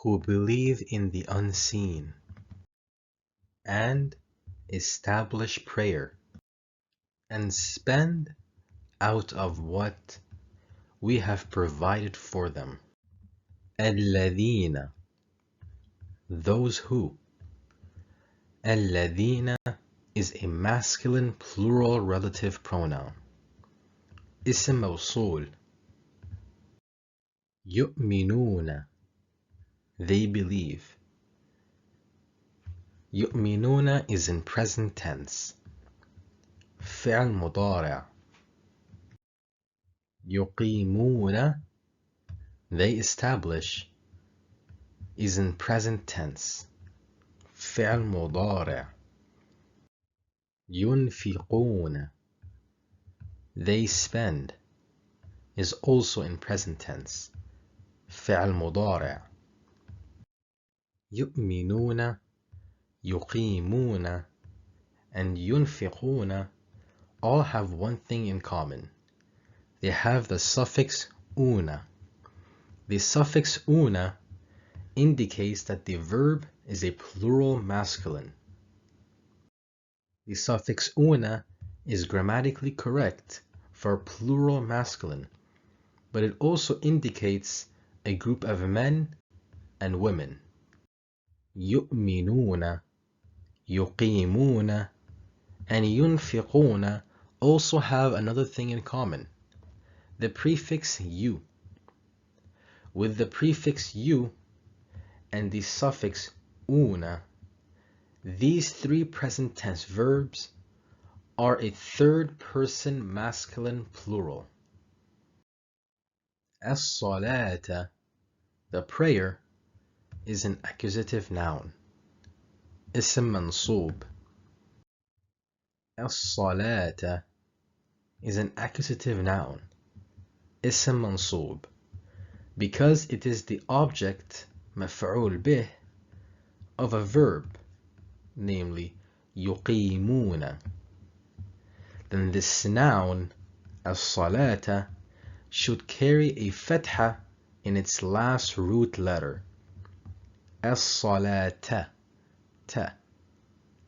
who believe in the unseen and establish prayer and spend out of what we have provided for them. الذين, those who. الذين is a masculine plural relative pronoun. اسم موصول. يؤمنون, they believe. يؤمنون is in present tense. فعل مضارع. يقيمون, they establish, is in present tense. فعل مضارع. ينفقون, they spend, is also in present tense. فعل مضارع. يؤمنون, يقيمون, and ينفقون all have one thing in common. They have the suffix una. The suffix una indicates that the verb is a plural masculine. The suffix una is grammatically correct for plural masculine, but it also indicates a group of men and women. يؤمنون, يقيمون, and ينفقون also have another thing in common. The prefix you. With the prefix you and the suffix una, these three present tense verbs are a third person masculine plural. الصلاة, the prayer, is an accusative noun. اسم منصوب. الصلاة is an accusative noun. اسم منصوب, because it is the object مفعول به of a verb, namely يقيمون. Then this noun الصلاة should carry a fatha in its last root letter. الصلاة, ta.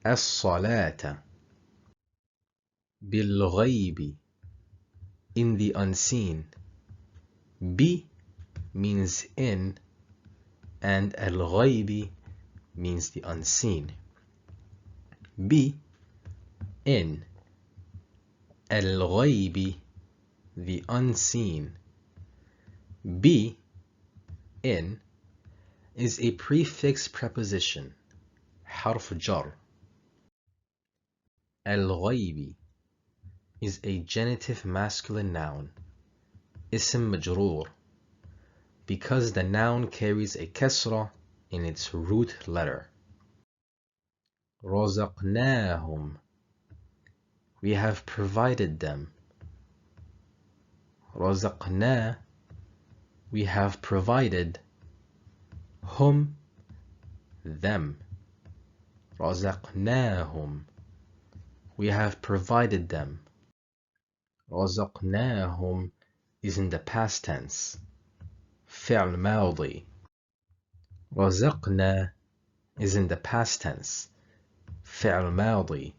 الصلاة. بالغيب, in the unseen. Bi means in, and al-ghaybi means the unseen. Bi, in. Al-ghaybi, the unseen. Bi, in, is a prefix preposition, حرف jar. Al-ghaybi is a genitive masculine noun, اسم مجرور, because the noun carries a kasra in its root letter. رزقناهم, we have provided them. رزقنا, we have provided. هم, them. رزقناهم, we have provided them. رزقناهم is in the past tense. فعل ماضي. رزقنا is in the past tense. فعل ماضي.